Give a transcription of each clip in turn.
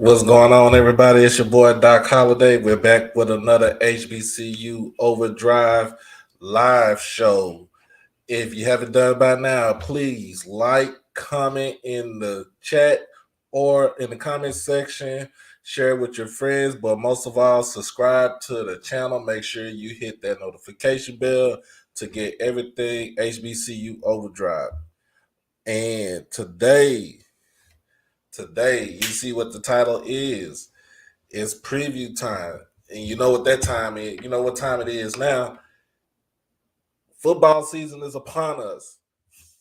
What's going on, everybody? It's your boy Doc Holiday. We're back with another HBCU OverDrive live show. If you haven't done by now, please like, comment in the chat or in the comment section. Share it with your friends, but most of all, subscribe to the channel. Make sure you hit that notification bell to get everything HBCU OverDrive. And today, you see what the title is. It's preview time. And you know what that time is. You know what time it is now. Football season is upon us.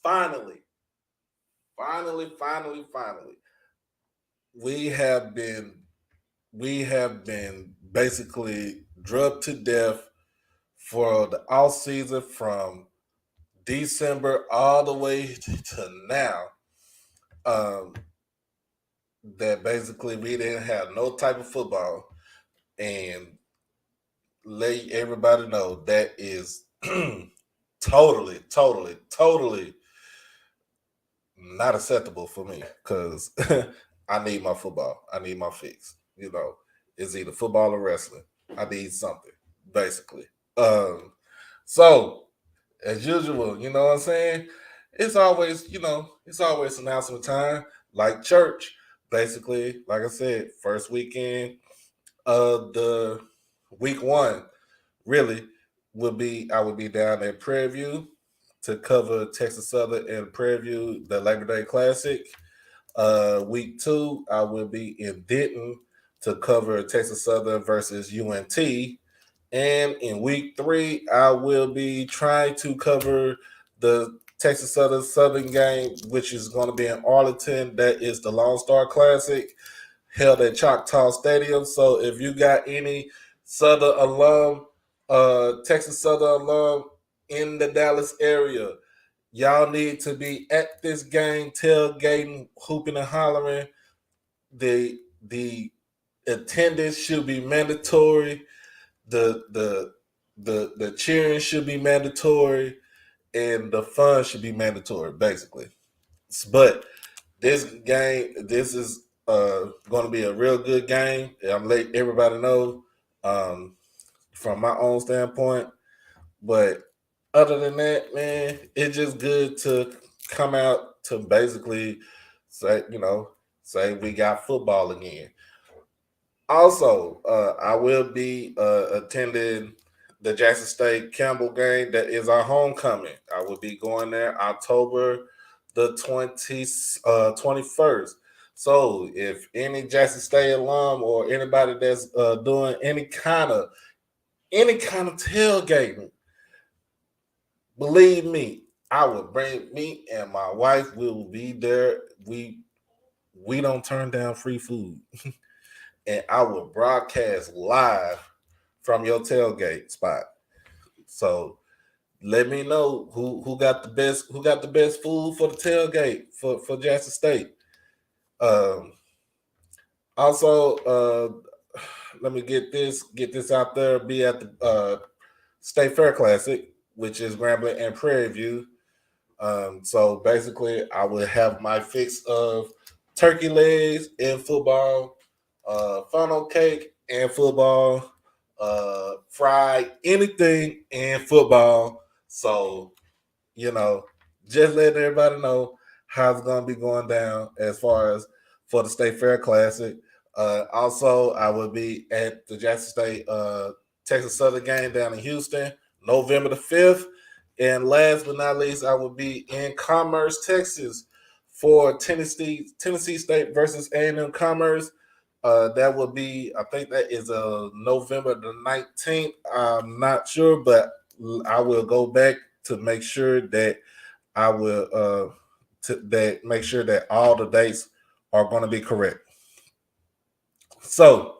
Finally. We have been basically drugged to death for the off season from December all the way to now. That basically we didn't have no type of football, and let everybody know that is totally not acceptable for me, because I need my football. I need my fix. It's either football or wrestling. I need something, basically. So as usual, you know what I'm saying? It's always announcement time, like church. Basically, like I said, first weekend of the week one, really, I would be down at Prairie View to cover Texas Southern and Prairie View, the Labor Day Classic. Week two, I will be in Denton to cover Texas Southern versus UNT. And in week three, I will be trying to cover the Texas Southern game, which is going to be in Arlington. That is the Lone Star Classic, held at Choctaw Stadium. So if you got any Southern alum, Texas Southern alum in the Dallas area, y'all need to be at this game, tailgating, hooping and hollering. The attendance should be mandatory. The cheering should be mandatory, and the fun should be mandatory, basically. But this is going to be a real good game. I'm letting everybody know from my own standpoint. But other than that, man, it's just good to come out to basically say we got football again. Also, I will be attending the Jackson State Campbell game. That is our homecoming. I will be going there October the 21st. So if any Jackson State alum or anybody that's doing any kind of tailgating, believe me, I will bring me and my wife will be there. We don't turn down free food. And I will broadcast live from your tailgate spot. So let me know who got the best food for the tailgate for Jackson State. Also, let me get this out there. Be at the State Fair Classic, which is Grambling and Prairie View. So basically, I will have my fix of turkey legs and football, funnel cake and football, fried anything and football. So, just letting everybody know how it's going to be going down as far as for the State Fair Classic. Also, I will be at the Jackson State Texas Southern game down in Houston, November the 5th. And last but not least, I will be in Commerce, Texas for Tennessee State versus A&M Commerce. That will be, I think that is November the 19th. I'm not sure, but I will go back to make sure that make sure that all the dates are going to be correct. So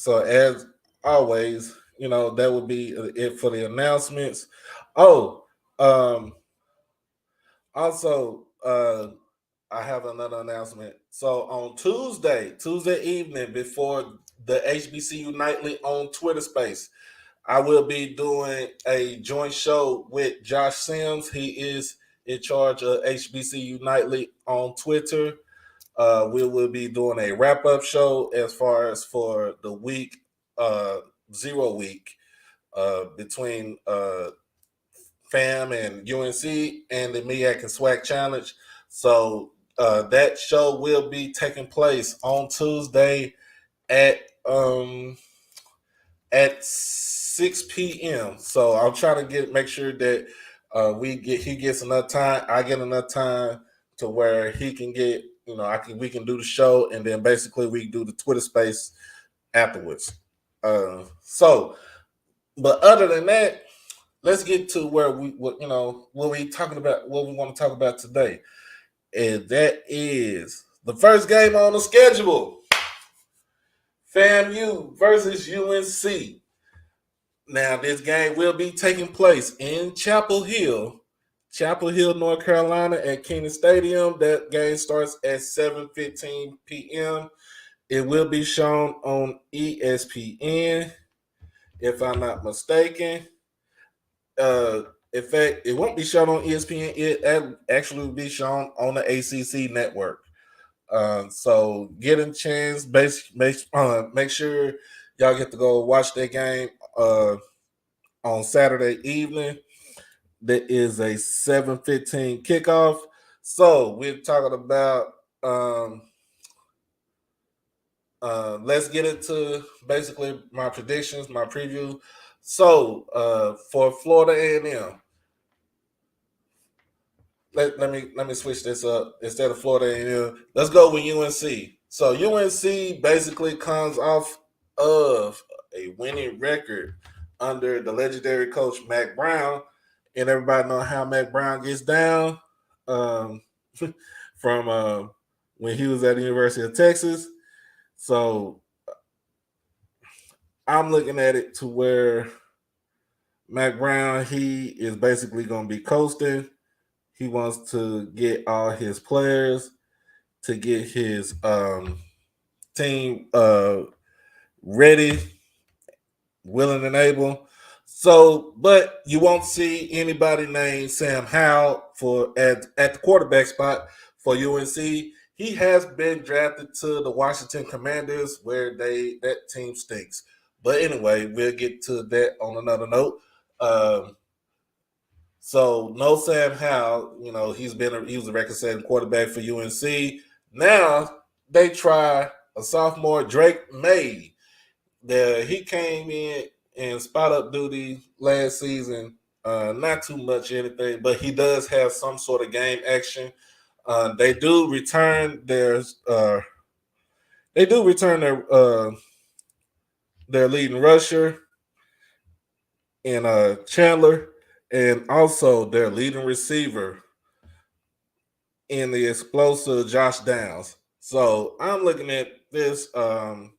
as always, that would be it for the announcements. Oh, also, I have another announcement. So on Tuesday evening, before the HBCU Nightly on Twitter Space, I will be doing a joint show with Josh Sims. He is in charge of HBCU Nightly on Twitter. we will be doing a wrap-up show as far as for the week, 0 week, between FAM and UNC and the MEAC and SWAC Challenge. So that show will be taking place on Tuesday at 6 p.m. So I'm trying to make sure that he gets enough time. I get enough time to where he can get, we can do the show, and then basically we do the Twitter space afterwards. But other than that, let's get to what we talking about, what we want to talk about today. And that is the first game on the schedule. FAMU versus UNC. Now, this game will be taking place in Chapel Hill, North Carolina at Keenan Stadium. That game starts at 7:15 p.m. It will be shown on ESPN, if I'm not mistaken. In fact, it won't be shown on ESPN. It actually will be shown on the ACC network. So get a chance. Make sure y'all get to go watch that game on Saturday evening. That is a 7:15 kickoff. So we're talking about. Let's get into basically my predictions, my preview. So for Florida A&M, let me switch this up. Instead of Florida A&M, let's go with UNC. So UNC basically comes off of a winning record under the legendary coach Mack Brown, and everybody know how Mack Brown gets down from when he was at the University of Texas. So I'm looking at it to where Mack Brown, he is basically going to be coasting. He wants to get all his players to get his team ready, willing, and able. So, but you won't see anybody named Sam Howell at the quarterback spot for UNC. He has been drafted to the Washington Commanders, where that team stinks. But anyway, we'll get to that on another note. So no Sam Howell, he was a record-setting quarterback for UNC. Now they try a sophomore, Drake May. He came in and spot up duty last season. Not too much anything, but he does have some sort of game action. They do return their leading rusher in Chandler, and also their leading receiver in the explosive Josh Downs. So I'm looking at this. I'm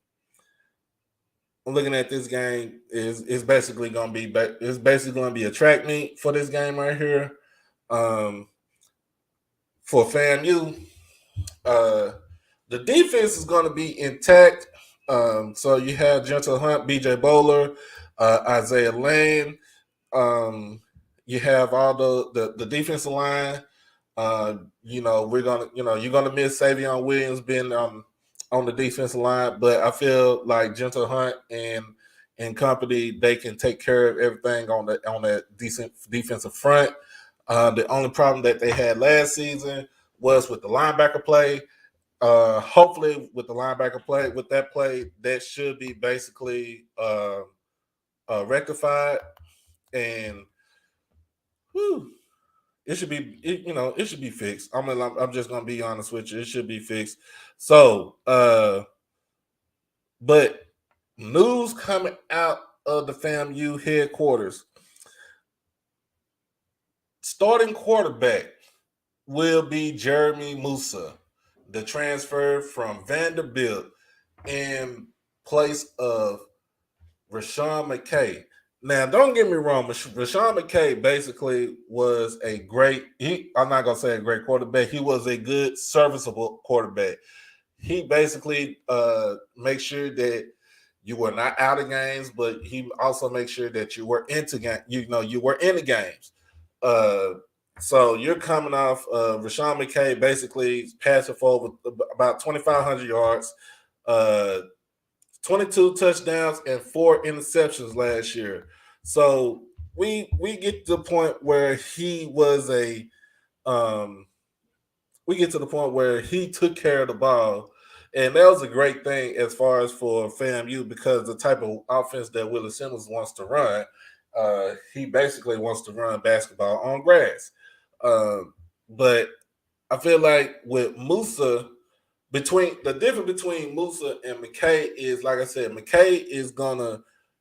looking at this game is basically going to be a track meet for this game right here. For FAMU, the defense is going to be intact. So you have Gentle Hunt, BJ Bowler, Isaiah Lane. You have all the defensive line. You're gonna miss Savion Williams being on the defensive line, but I feel like Gentle Hunt and company, they can take care of everything on that decent defensive front. The only problem that they had last season was with the linebacker play. Hopefully with the linebacker play, that should be basically rectified, and it should be fixed. I'm just gonna be honest with you. It should be fixed. So, but news coming out of the FAMU headquarters: starting quarterback will be Jeremy Musa, the transfer from Vanderbilt, in place of Rashawn McKay. Now, don't get me wrong. Rashawn McKay basically was I'm not going to say a great quarterback. He was a good, serviceable quarterback. He basically makes sure that you were not out of games, but he also makes sure that you were into game. You were in the games. So you're coming off Rashawn McKay basically passing for over about 2,500 yards, uh, 22 touchdowns, and 4 interceptions last year. So we get to the point where he was a we get to the point where he took care of the ball. And that was a great thing as far as for FAMU because the type of offense that Willie Simmons wants to run, he basically wants to run basketball on grass. But I feel like with Musa, between the difference between Musa and McKay is, like I said, McKay is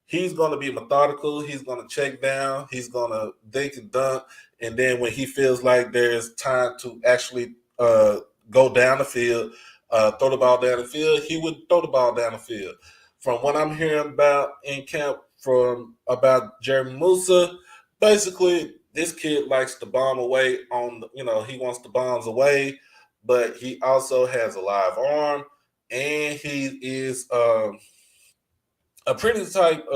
he's gonna be methodical. He's gonna check down. He's gonna dink and dunk, and then when he feels like there's time to actually go down the field, throw the ball down the field, he would throw the ball down the field. From what I'm hearing about in camp from about Jeremy Musa, basically this kid likes to bomb away on he wants the bombs away, but he also has a live arm, and he is a pretty type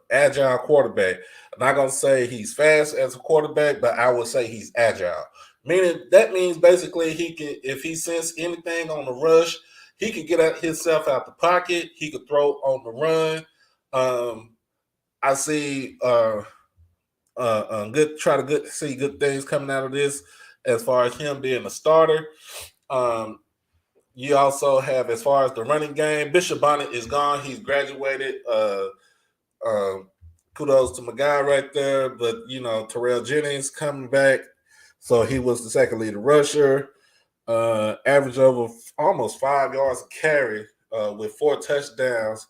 agile quarterback. I'm not gonna say he's fast as a quarterback, but I would say he's agile. Meaning that means basically he can, if he senses anything on the rush, he could get himself out the pocket. He could throw on the run. I see see good things coming out of this as far as him being a starter. You also have, as far as the running game, Bishop Bonnet is gone. He's graduated. Kudos to my guy right there. But, Terrell Jennings coming back. So he was the second leading rusher. Average over almost 5 yards a carry with 4 touchdowns.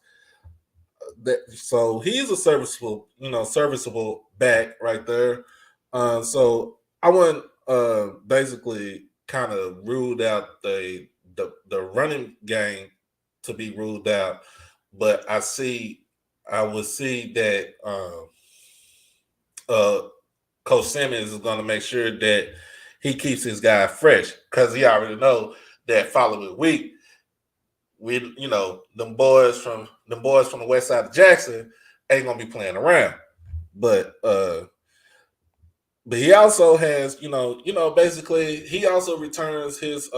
So he's a serviceable back right there. So I wouldn't basically kind of ruled out the running game to be ruled out, but I would see that Coach Simmons is going to make sure that he keeps his guy fresh because he already know that following week, them boys from the west side of Jackson ain't gonna be playing around. But he also has, basically he also returns his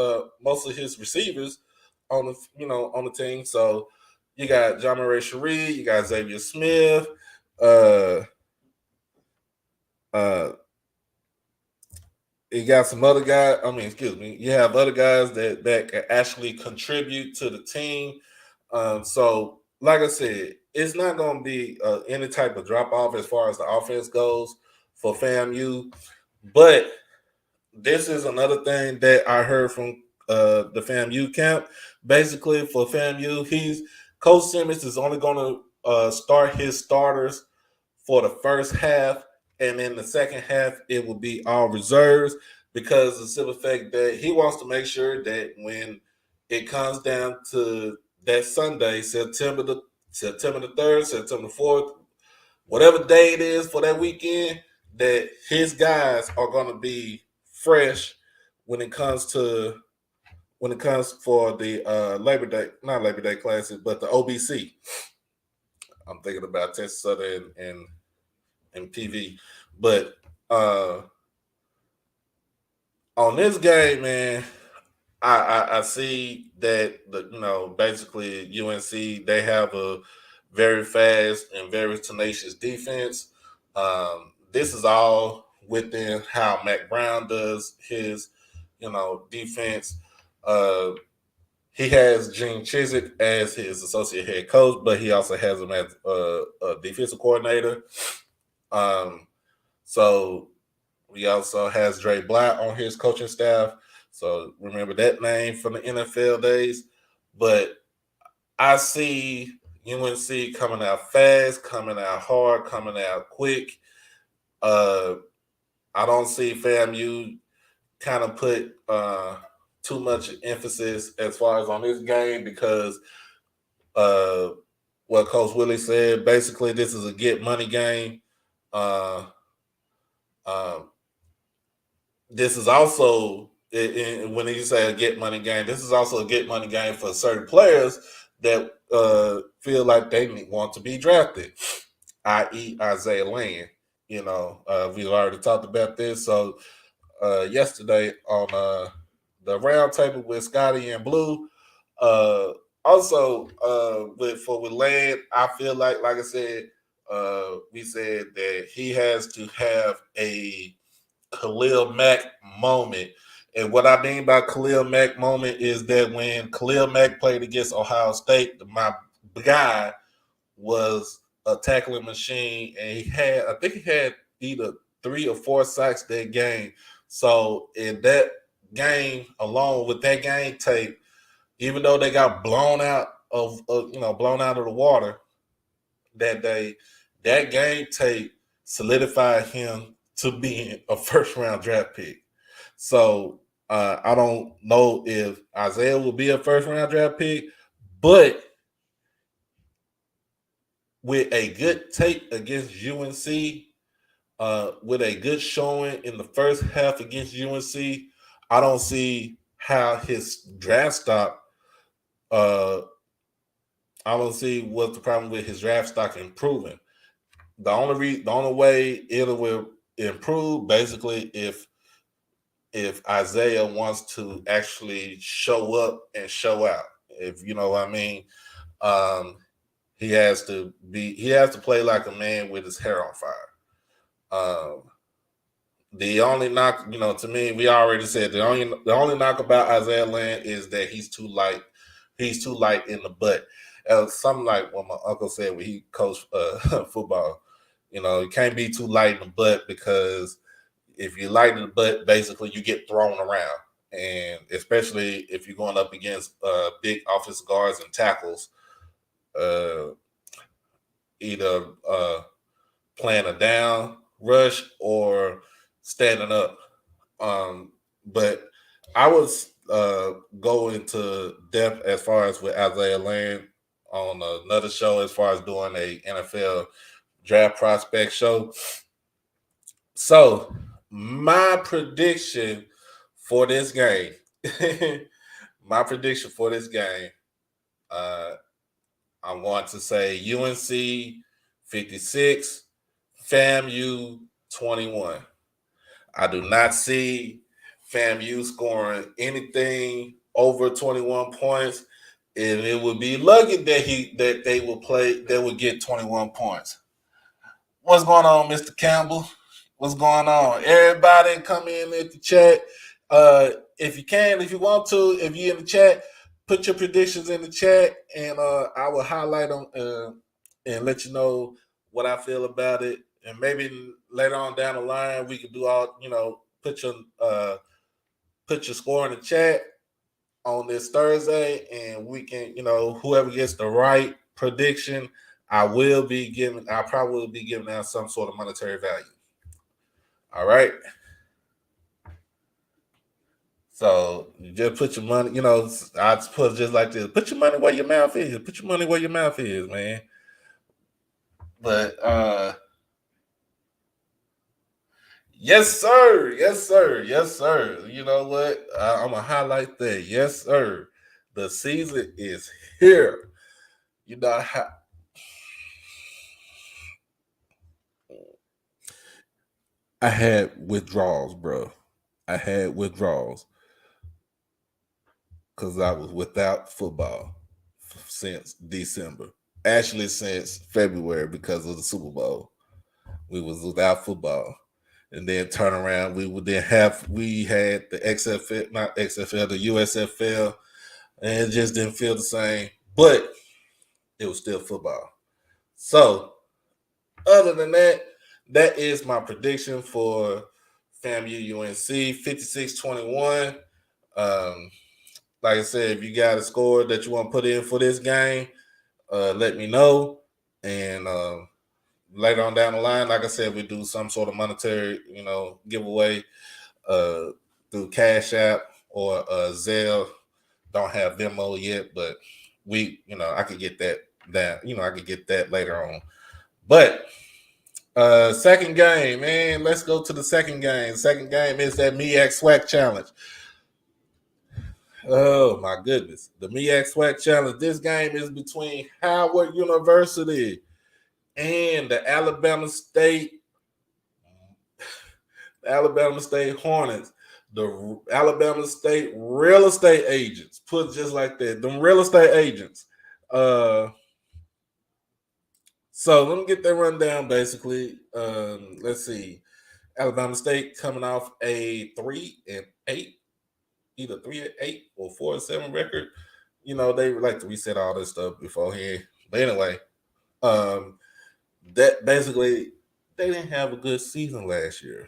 most of his receivers on the team. So you got John Murray Cherie, you got Xavier Smith, you got some other guys. You have other guys that can actually contribute to the team. So, like I said, it's not going to be any type of drop off as far as the offense goes for FAMU. But this is another thing that I heard from the FAMU camp. Basically, for FAMU, Coach Simmons is only going to start his starters for the first half, and in the second half, it will be all reserves because of the simple fact that he wants to make sure that when it comes down to that Sunday, September the 3rd, September the 4th, whatever day it is for that weekend, that his guys are going to be fresh when it comes for the Labor Day, not Labor Day Classic, but the OBC. I'm thinking about Texas Southern and TV, but on this game, man, I see that basically UNC, they have a very fast and very tenacious defense. This is all within how Mac Brown does his defense. He has Gene Chizik as his associate head coach, but he also has him as a defensive coordinator. So he also has Dre Blatt on his coaching staff. So remember that name from the NFL days. But I see UNC coming out fast, coming out hard, coming out quick. I don't see FAMU kind of put too much emphasis as far as on this game because what Coach Willie said, basically this is a get money game. This is also, when you say a get money game, this is also a get money game for certain players that feel like they want to be drafted, i.e. Isaiah Land. We already talked about this. So yesterday on the roundtable with Scotty and Blue. Uh, Also, with Lad, I feel like I said, we said that he has to have a Khalil Mack moment. And what I mean by Khalil Mack moment is that when Khalil Mack played against Ohio State, my guy was a tackling machine, and I think he had either 3 or 4 sacks that game. So in that game, along with that game tape, even though they got blown out blown out of the water that day, that game tape solidified him to being a first round draft pick. So I don't know if Isaiah will be a first round draft pick, but with a good tape against UNC, with a good showing in the first half against UNC, I don't see how his draft stock. I don't see what's the problem with his draft stock improving. The only way it will improve basically if Isaiah wants to actually show up and show out. If you know what I mean. He has to play like a man with his hair on fire. The only knock, to me, we already said the only knock about Isaiah Land is that he's too light. He's too light in the butt. Something like what my uncle said when he coached football. You can't be too light in the butt, because if you light in the butt, basically you get thrown around. And especially if you're going up against big offensive guards and tackles, either playing a down rush or standing up. But I was go into depth as far as with Isaiah Land on another show, as far as doing a NFL draft prospect show. So my prediction for this game, I'm going to say UNC 56, FAMU 21. I do not see FAMU scoring anything over 21 points, and it would be lucky that they would get 21 points. What's going on, Mr. Campbell? What's going on? Everybody come in at the chat. If you can, if you want to, if you're in the chat, put your predictions in the chat, and I will highlight them and let you know what I feel about it. And maybe later on down the line, we could do all, put your score in the chat on this Thursday, and we can, whoever gets the right prediction, I probably will be giving out some sort of monetary value. All right. So you just put your money, I put it just like this. Put your money where your mouth is. Put your money where your mouth is, man. But yes, sir. Yes, sir. Yes, sir. You know what? I'm gonna highlight that. Yes, sir. The season is here. You know how I had withdrawals, bro. I had withdrawals because I was without football since December. Actually, since February, because of the Super Bowl. We was without football. And then turn around, we had the XFL, not XFL, the USFL, and it just didn't feel the same. But it was still football. So, other than that, that is my prediction for FAMU UNC 56-21. Like I said, if you got a score that you want to put in for this game, let me know. And later on down the line, like I said, we do some sort of monetary, giveaway through Cash App or Zelle. Don't have Venmo yet, but I could get that I could get that later on. But second game, man, let's go to the second game. Second game is that MEAC SWAC challenge. Oh my goodness, the MEAC SWAC challenge. This game is between Howard University and the Alabama State Alabama State Hornets, the Alabama State real estate agents, put it just like that, them real estate agents. So let me get that rundown basically. Let's see. Alabama State coming off a 3-8, either 3-8 or 4-7 record. You know, they like to reset all this stuff beforehand. But anyway, that basically they didn't have a good season last year.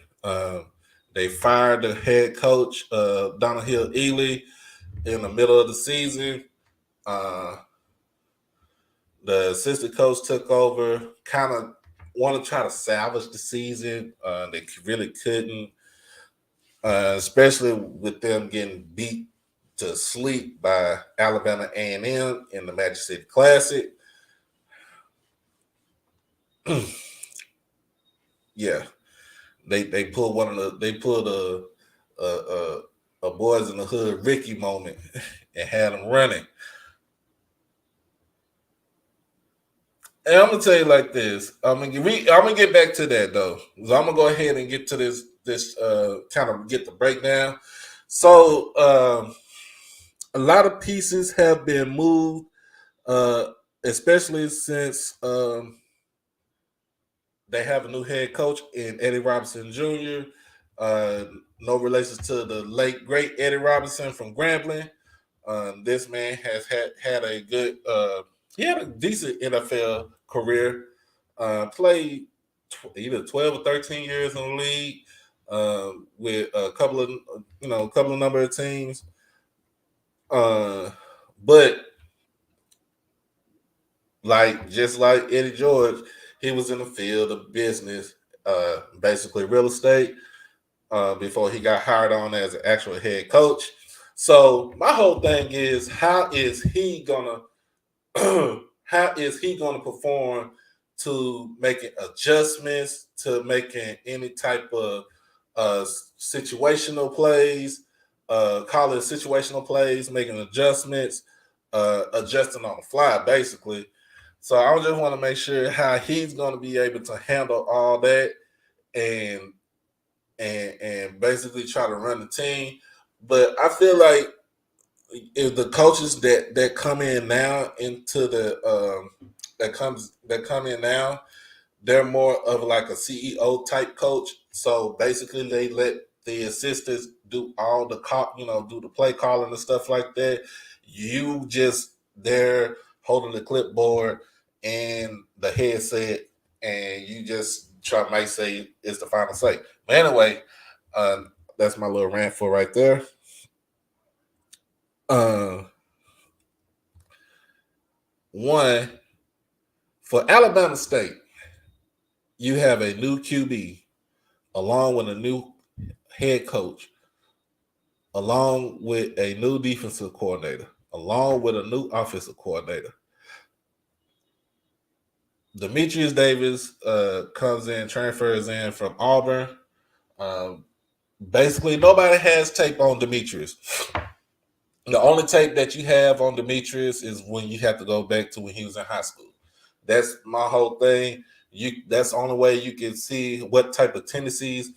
They fired the head coach, Donald Ely, in the middle of the season. The assistant coach took over, kind of want to try to salvage the season. They really couldn't, especially with them getting beat to sleep by Alabama A&M in the Magic City Classic. Yeah, they pulled a Boys in the Hood Ricky moment and had them running. And I'm gonna tell you like this. I'm gonna get back to that though. So I'm gonna go ahead and get to this kind of get the breakdown. So a lot of pieces have been moved, especially since they have a new head coach in Eddie Robinson Jr. No relation to the late great Eddie Robinson from Grambling. This man has had a good. He had a decent NFL career. Played either 12 or 13 years in the league with a couple of number of teams. But just like Eddie George, he was in the field of business, basically real estate, before he got hired on as an actual head coach. So my whole thing is, how is he gonna perform to making adjustments, to making any type of situational plays, call it situational plays, making adjustments, adjusting on the fly, basically. So I just want to make sure how he's going to be able to handle all that and basically try to run the team. But I feel like if the coaches that come in now into the that come in now, they're more of like a CEO type coach. So basically, they let the assistants do all the do the play calling and stuff like that. You just there holding the clipboard and the headset, and you just might say it's the final say. But anyway, that's my little rant for right there. One, for Alabama State, you have a new QB along with a new head coach, along with a new defensive coordinator, along with a new offensive coordinator. Demetrius Davis transfers in from Auburn. Basically, nobody has tape on Demetrius. The only tape that you have on Demetrius is when you have to go back to when he was in high school. That's my whole thing. That's the only way you can see what type of tendencies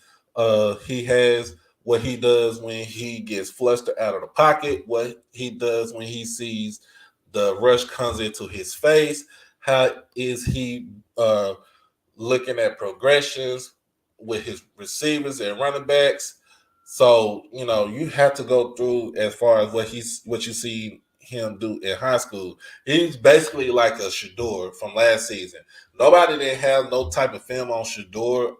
he has, what he does when he gets flustered out of the pocket, what he does when he sees the rush comes into his face. How is he looking at progressions with his receivers and running backs? So, you have to go through as far as what you see him do in high school. He's basically like a Shador from last season. Nobody didn't have no type of film on Shador.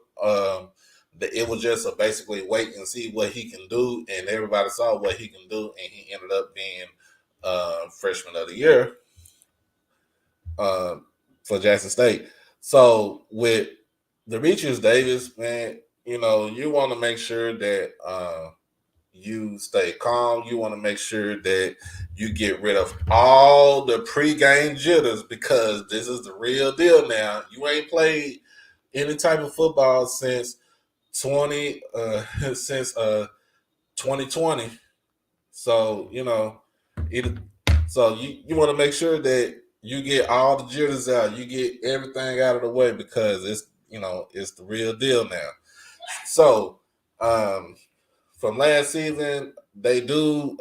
It was just basically wait and see what he can do, and everybody saw what he can do, and he ended up being freshman of the year for Jackson State. So with Demetrius Davis, man, you want to make sure that you stay calm. You want to make sure that you get rid of all the pregame jitters, because this is the real deal now. You ain't played any type of football since 2020. So, you want to make sure that you get all the jitters out. You get everything out of the way, because it's the real deal now. So, From last season, they do,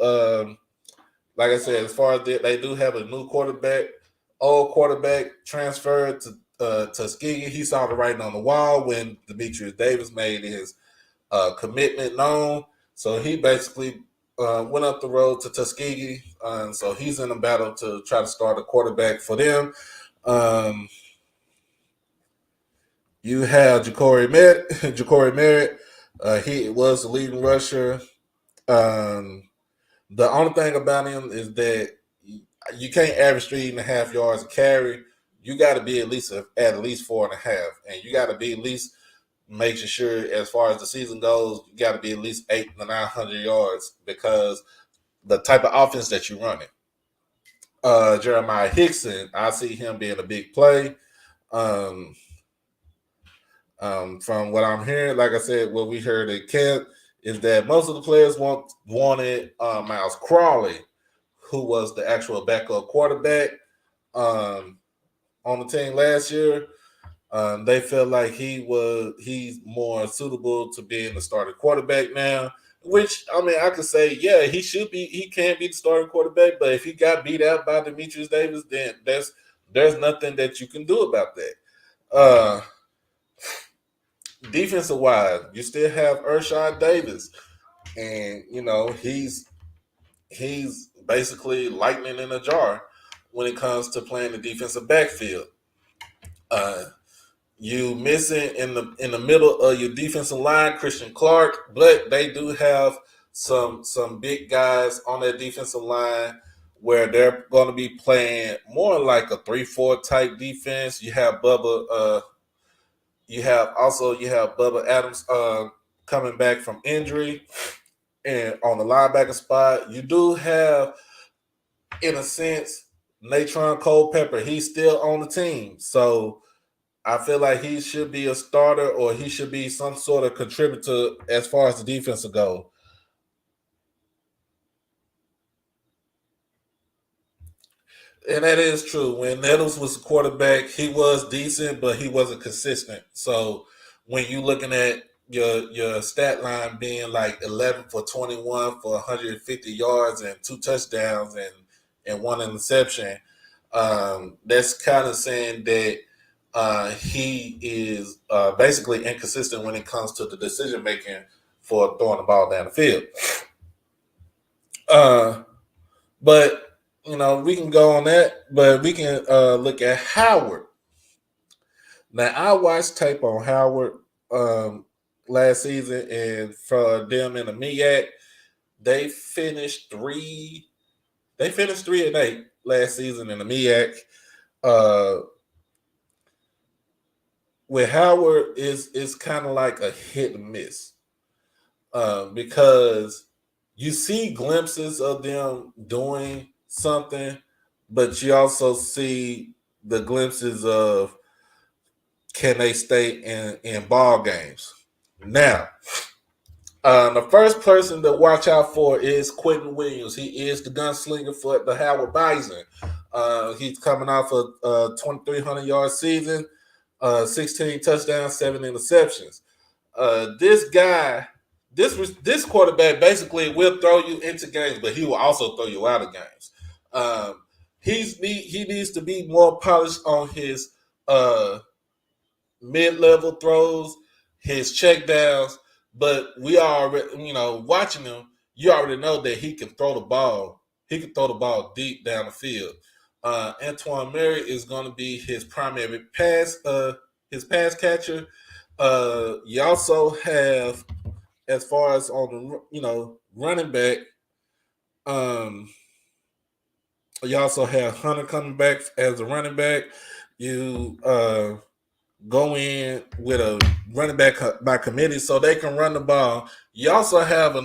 like I said, as far as they do have a new quarterback, old quarterback transferred to Tuskegee. He saw the writing on the wall when Demetrius Davis made his commitment known. So he basically went up the road to Tuskegee. So he's in a battle to try to start a quarterback for them. You have Jacory Merritt. He was the leading rusher. The only thing about him is that you can't average 3.5 yards a carry. You got to be at least 4.5, and you got to be at least making sure, as far as the season goes, you got to be at least 800 to 900 yards because the type of offense that you're running. Jeremiah Hickson, I see him being a big play. From what I'm hearing, like I said, what we heard at camp is that most of the players wanted Miles Crawley, who was the actual backup quarterback on the team last year. They felt like he's more suitable to being the starting quarterback now. Which, I mean, I could say, yeah, he can be the starting quarterback, but if he got beat out by Demetrius Davis, then there's nothing that you can do about that. Defensive wise, you still have Ershad Davis, and he's basically lightning in a jar when it comes to playing the defensive backfield. You missing in the middle of your defensive line, Christian Clark, but they do have some big guys on that defensive line where they're going to be playing more like a 3-4 type defense. You have Bubba. You have Bubba Adams coming back from injury, and on the linebacker spot, you do have, in a sense, Natron Culpepper. He's still on the team, so I feel like he should be a starter or he should be some sort of contributor as far as the defense will go. And that is true. When Nettles was a quarterback, he was decent, but he wasn't consistent. So when you're looking at your stat line being like 11 for 21 for 150 yards and 2 touchdowns and 1 interception, that's kind of saying that he is basically inconsistent when it comes to the decision making for throwing the ball down the field. But we can go on that, but we can look at Howard. Now, I watched tape on Howard last season, and for them in the MEAC, they finished 3-8 last season in the MEAC. With Howard, it's kind of like a hit and miss because you see glimpses of them doing something, but you also see the glimpses of can they stay in ball games. Now, the first person to watch out for is Quentin Williams. He is the gunslinger for the Howard Bison. He's coming off a 2,300-yard season, 16 touchdowns, 7 interceptions. This quarterback basically will throw you into games, but he will also throw you out of games. He needs to be more polished on his mid-level throws, his checkdowns. But we already, watching him, you already know that he can throw the ball. He can throw the ball deep down the field. Antoine Merritt is going to be his primary pass catcher. You also have, as far as on the running back, you also have Hunter coming back as a running back. You go in with a running back by committee so they can run the ball. You also have a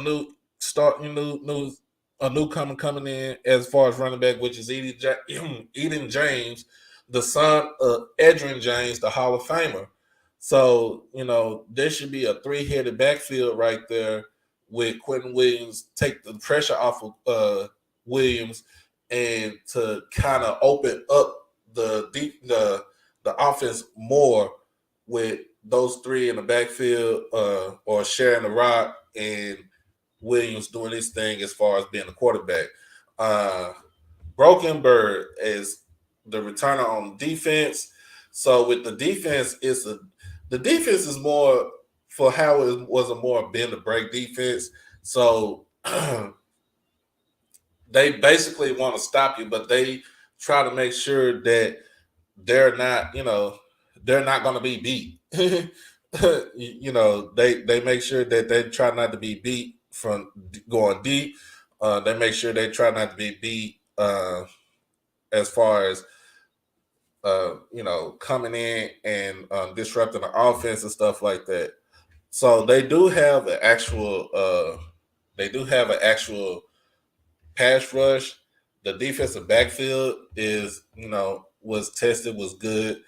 newcomer coming in as far as running back, which is Eden James, the son of Edgerrin James, the Hall of Famer. So, there should be a 3-headed backfield right there with Quentin Williams, take the pressure off of Williams, and to kind of open up the offense more with those three in the backfield or sharing the rock and Williams doing his thing as far as being the quarterback. Broken Bird is the returner on defense. So with the defense, the defense is more for how it was a more bend to break defense. So they basically want to stop you, but they try to make sure that they're not, they're not going to be beat. They make sure that they try not to be beat from going deep. They make sure they try not to be beat as far as coming in and disrupting the offense and stuff like that. So they do have an actual pass rush. The defensive backfield was tested, was good.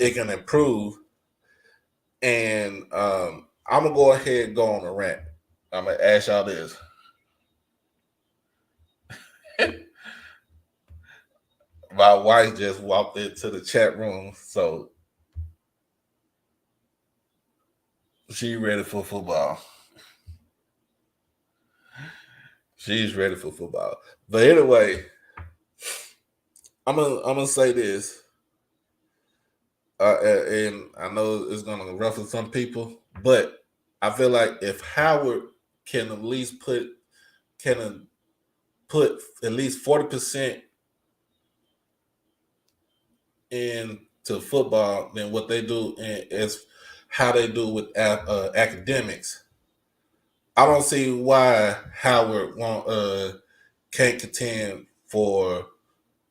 It can improve. And I'm gonna go ahead and go on a rant. I'm gonna ask y'all this. My wife just walked into the chat room, so she ready for football. She's ready for football. But anyway, I'm gonna say this, and I know it's gonna ruffle some people, but I feel like if Howard can at least put at least 40% into football than what they do is how they do with academics. I don't see why Howard can't contend for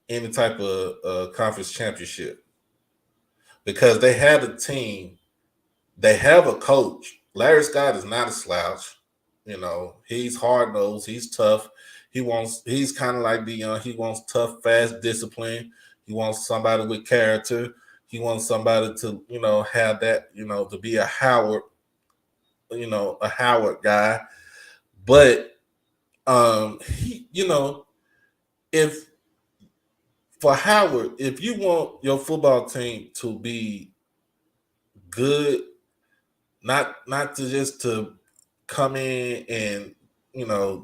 any type of conference championship, because they have a team, they have a coach. Larry Scott is not a slouch. He's hard nosed, he's tough. He's kind of like Deion. He wants tough, fast discipline. He wants somebody with character. He wants somebody to, have that, to be a Howard, a Howard guy. But if for Howard, if you want your football team to be good, not to just to come in and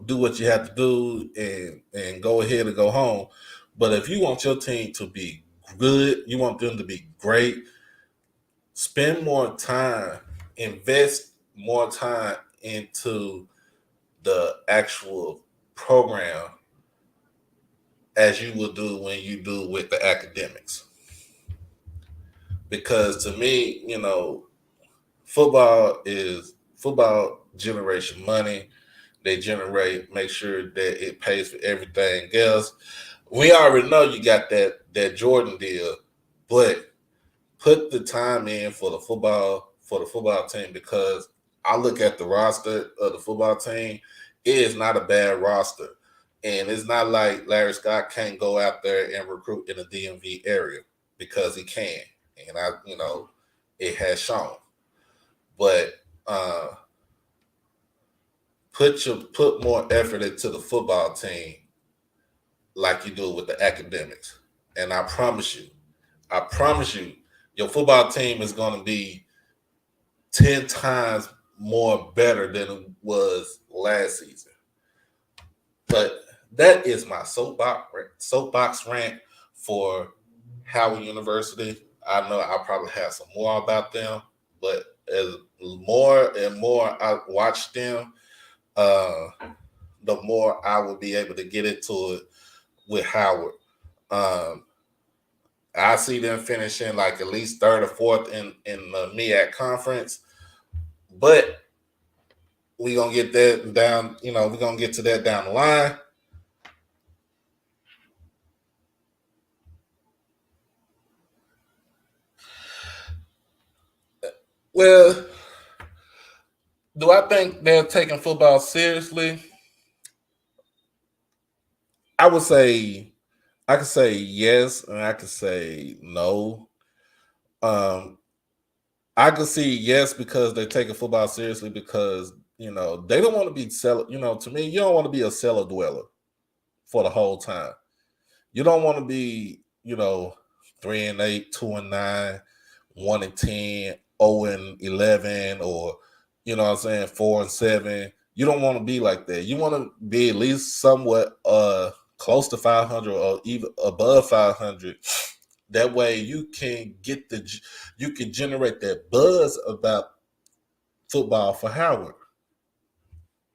do what you have to do and go ahead and go home, but if you want your team to be good, you want them to be great, spend more time, invest more time into the actual program as you will do when you do with the academics. Because to me, football generation money. They make sure that it pays for everything else. We already know you got that Jordan deal, but put the time in for the football team, because I look at the roster of the football team. It is not a bad roster. And it's not like Larry Scott can't go out there and recruit in the DMV area, because he can. And it has shown. But put more effort into the football team like you do with the academics. And I promise you, your football team is going to be 10 times more better than it was last season. But that is my soapbox rant for Howard University. I know I'll probably have some more about them, but as more and more I watch them, the more I will be able to get into it with Howard. I see them finishing like at least third or fourth in the MEAC conference, but we're going to get that down, we're going to get to that down the line. Well, do I think they're taking football seriously? I could say yes, and I could say no. I could see yes because they're taking football seriously, because they don't want to be to me, you don't want to be a cellar dweller for the whole time. You don't want to be 3-8, 2-9, 1-10, 0-11, or you know what I'm saying, 4-7. You don't want to be like that. You want to be at least somewhat close to 500 or even above 500. That way you can you can generate that buzz about football for Howard.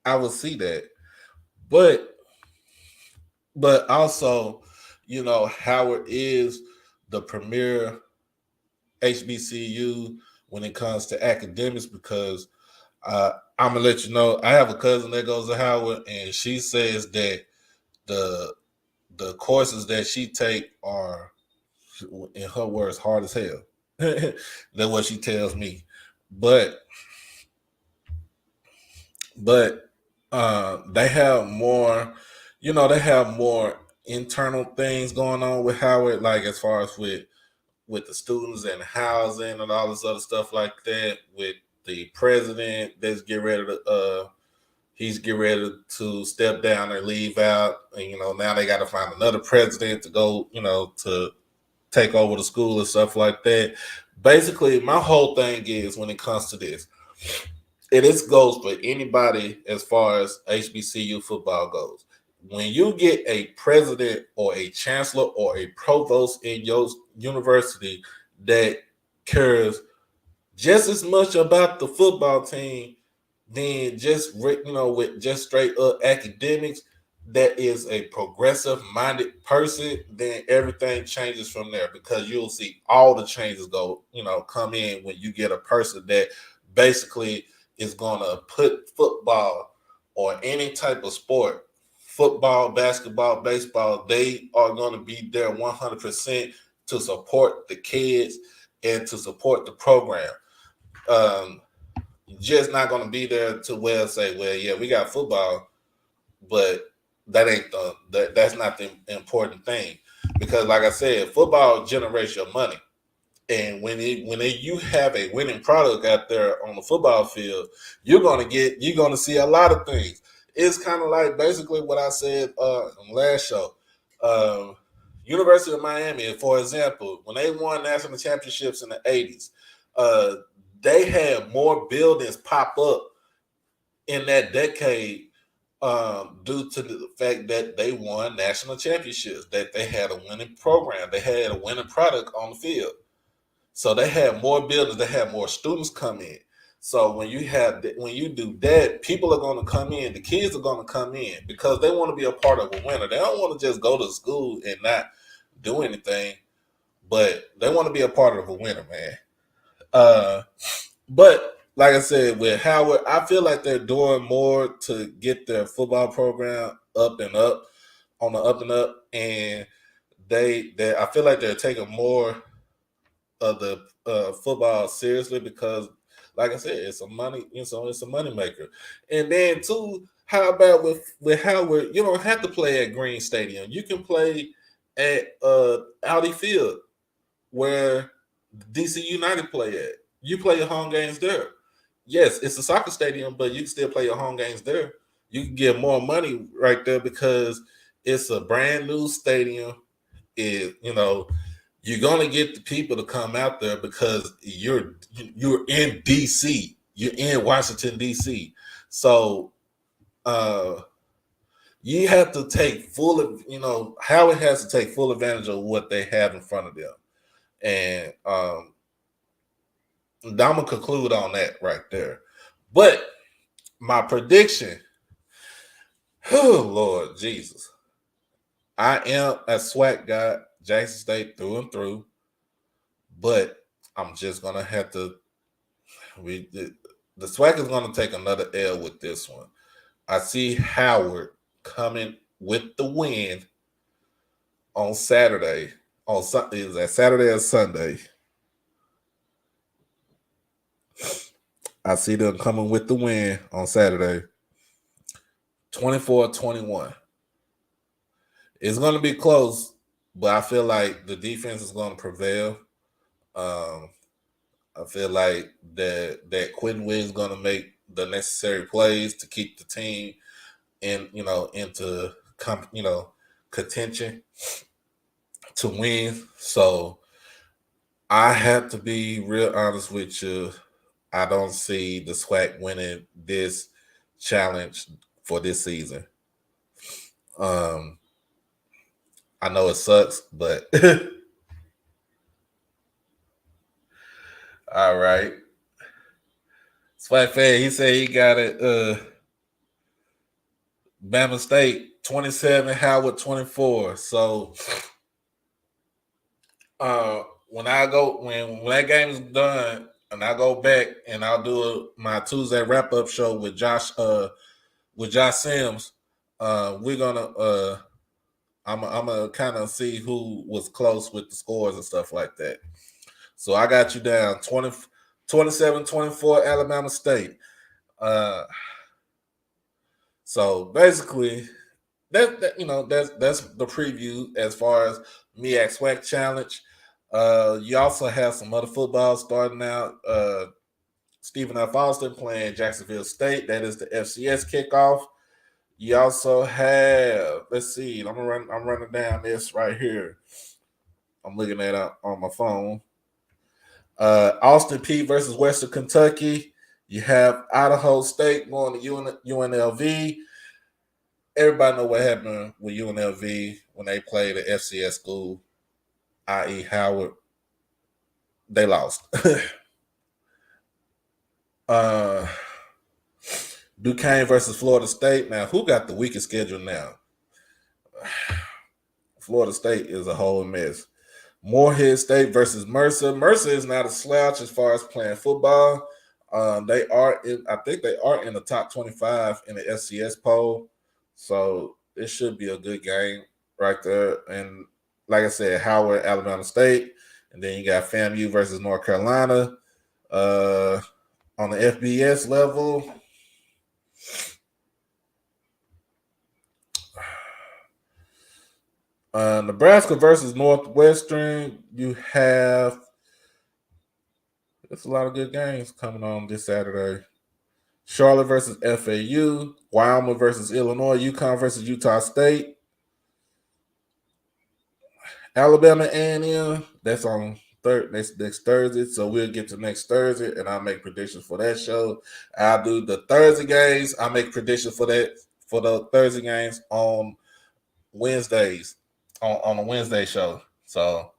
I will see that. But also, you know, Howard is the premier HBCU when it comes to academics because I'm gonna let you know I have a cousin that goes to Howard, and she says that the courses that she take are, in her words, hard as hell. That's what she tells me. But they have more, you know, they have more internal things going on with Howard, like as far as with the students and housing and all this other stuff like that. With the president that's he's getting ready to step down or leave out, and you know now they got to find another president to go, you know, to take over the school and stuff like that. Basically, my whole thing is when it comes to this, it goes for anybody as far as HBCU football goes. When you get a president or a chancellor or a provost in your university that cares just as much about the football team than just, you know, with just straight up academics, that is a progressive minded person, then everything changes from there, because you'll see all the changes go, you know, come in when you get a person that basically is going to put football or any type of sport, football, basketball, baseball, they are going to be there 100% to support the kids and to support the program. Just not going to be there to well say, well, yeah, we got football, but that ain't that's not the important thing, because like I said, football generates your money. And when you have a winning product out there on the football field, you're gonna see a lot of things. It's kind of like basically what I said on the last show. University of Miami, for example, when they won national championships in the 80s, they had more buildings pop up in that decade due to the fact that they won national championships, that they had a winning program, they had a winning product on the field. So they had more buildings, they had more students come in. So when you do that, people are going to come in, the kids are going to come in because they want to be a part of a winner. They don't want to just go to school and not do anything, but they want to be a part of a winner, man. But like I said, with Howard, I feel like they're doing more to get their football program up and up, on the up and up, and I feel like they're taking more of the football seriously because, like I said, it's a money, it's a money maker. And then too, how about with Howard? You don't have to play at Green Stadium. You can play at Audi Field, where DC United play at. You play your home games there. Yes, it's a soccer stadium, but you can still play your home games there. You can get more money right there because it's a brand new stadium. You're gonna get the people to come out there because you're in DC. You're in Washington, DC. So you have to take Howard has to take full advantage of what they have in front of them. And I'm gonna conclude on that right there. But my prediction, oh Lord Jesus, I am a SWAC guy, Jackson State through and through. But I'm just gonna have to. The SWAC is gonna take another L with this one. I see Howard coming with the win on Saturday. Is that Saturday or Sunday? I see them coming with the win on Saturday. 24-21. It's going to be close, but I feel like the defense is going to prevail. I feel like that Quentin Williams is going to make the necessary plays to keep the team into contention to win. So I have to be real honest with you. I don't see the SWAC winning this challenge for this season. I know it sucks, but all right. SWAC fan, he said he got it. Bama State 27, Howard 24. So when that game is done and I go back and I'll do my Tuesday wrap up show with Josh Sims, we're gonna I'm gonna kind of see who was close with the scores and stuff like that. So I got you down 27-24 Alabama State. So basically that's the preview as far as MEAC SWAC challenge. You also have some other football starting out. Stephen F. Austin playing Jacksonville State. That is the FCS kickoff. You also have, let's see, I'm running down this right here. I'm looking at it on my phone. Austin Peay versus Western Kentucky. You have Idaho State going to UNLV. Everybody know what happened with UNLV when they played the FCS school, i.e. Howard. They lost. Duquesne versus Florida State. Now, who got the weakest schedule now? Florida State is a whole mess. Morehead State versus Mercer. Mercer is not a slouch as far as playing football. I think they are in the top 25 in the FCS poll. So it should be a good game right there. And like I said, Howard, Alabama State. And then you got FAMU versus North Carolina. On the FBS level, Nebraska versus Northwestern. You have there's a lot of good games coming on this Saturday. Charlotte versus FAU, Wyoming versus Illinois, UConn versus Utah State, Alabama A&M. That's on next Thursday. So we'll get to next Thursday, and I'll make predictions for that show. I'll do the Thursday games. I'll make predictions for the Thursday games on Wednesdays on a Wednesday show. So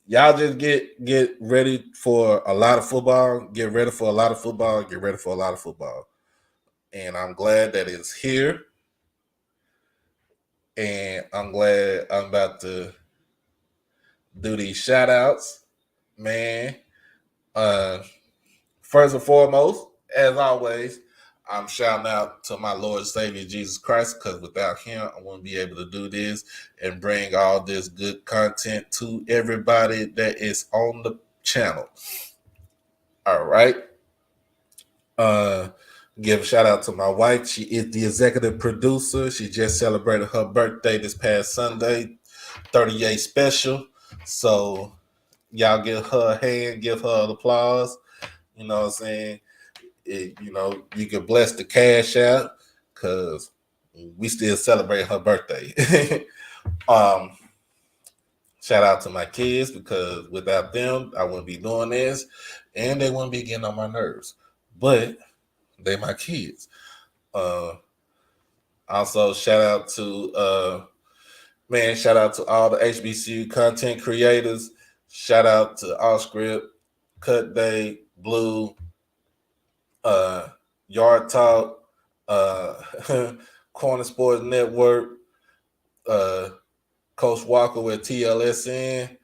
y'all just get ready for a lot of football. Get ready for a lot of football. Get ready for a lot of football. And I'm glad that it's here. And I'm glad I'm about to do these shout outs. Man, first and foremost, as always, I'm shouting out to my Lord and Savior Jesus Christ, because without him, I wouldn't be able to do this and bring all this good content to everybody that is on the channel. All right. Give a shout out to my wife. She is the executive producer. She just celebrated her birthday this past Sunday, 38 special. So y'all give her a hand, give her an applause. You know what I'm saying? You can bless the cash out because we still celebrate her birthday. Shout out to my kids, because without them, I wouldn't be doing this, and they wouldn't be getting on my nerves. But they my kids. Also, shout out to all the HBCU content creators. Shout out to Allscript, Cut Day, Blue, Yard Talk, Corner Sports Network, Coach Walker with TLSN,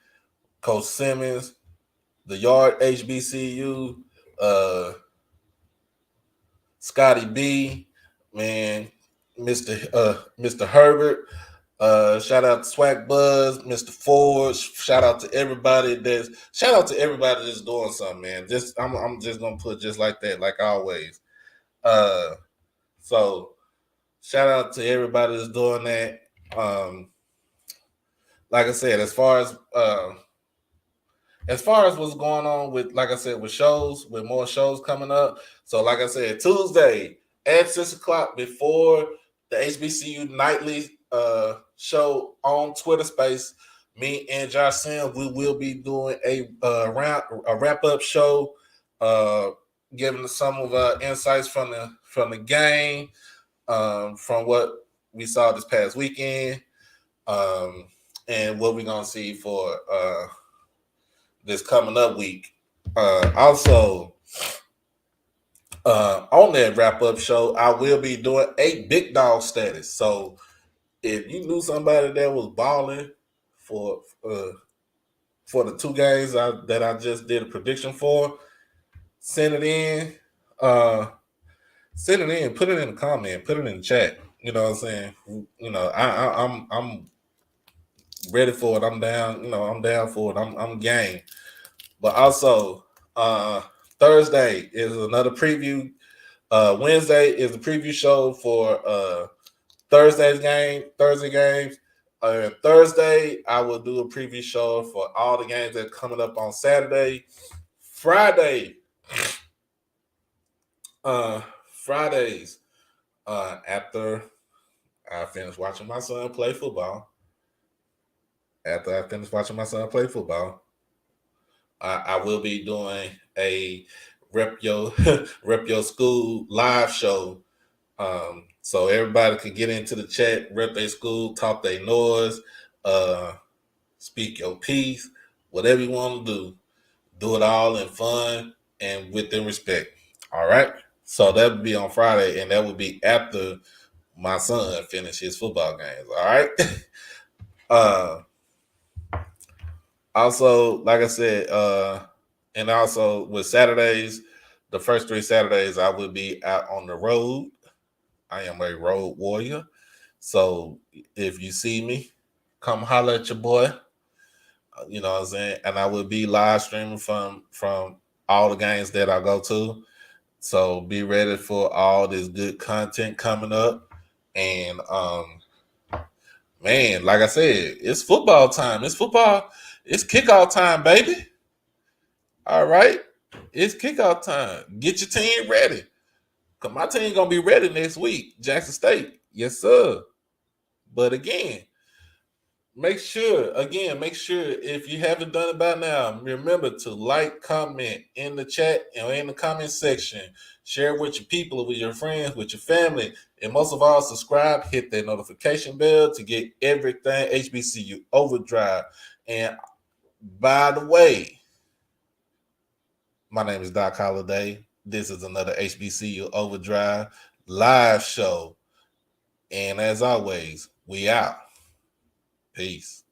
Coach Simmons, the Yard HBCU, Scotty B, man, Mr. Herbert. Shout out to SWAC Buzz, Mr. Ford. Shout out to everybody that's doing something, man. I'm just gonna put just like that, like always. So shout out to everybody that's doing that. Like I said, as far as what's going on with, like I said, with more shows coming up. So, like I said, Tuesday at 6:00 before the HBCU nightly show on Twitter Space, me and Josh Sam, we will be doing a wrap up show, giving some of our insights from the game, from what we saw this past weekend, and what we're gonna see for this coming up week. Also, on that wrap up show, I will be doing a big dog status. So if you knew somebody that was balling for the two games that I just did a prediction for, send it in. Send it in. Put it in the comment. Put it in the chat. You know what I'm saying? You know, I'm ready for it. I'm down. You know, I'm down for it. I'm game. But also, Thursday is another preview. Wednesday is the preview show for Thursday games. Thursday, I will do a preview show for all the games that are coming up on Saturday. Fridays, after I finish watching my son play football. I will be doing a rep your school live show. So everybody can get into the chat, rep their school, talk their noise, speak your piece, whatever you want to do it all in fun and with the respect. All right. So that would be on Friday, and that would be after my son finishes his football games. All right. Also, like I said, and also with Saturdays, the first 3 Saturdays, I will be out on the road. I am a road warrior. So if you see me, come holler at your boy. You know what I'm saying? And I will be live streaming from all the games that I go to. So be ready for all this good content coming up. And man, like I said, it's football time. It's kickoff time, baby. All right. It's kickoff time. Get your team ready. Cause my team gonna be ready next week. Jackson State. Yes, sir. But again, make sure if you haven't done it by now, remember to like, comment in the chat and in the comment section. Share with your people, with your friends, with your family, and most of all, subscribe, hit that notification bell to get everything HBCU OverDrive. And by the way, my name is Doc Holliday. This is another HBCU OverDrive live show. And as always, we out. Peace.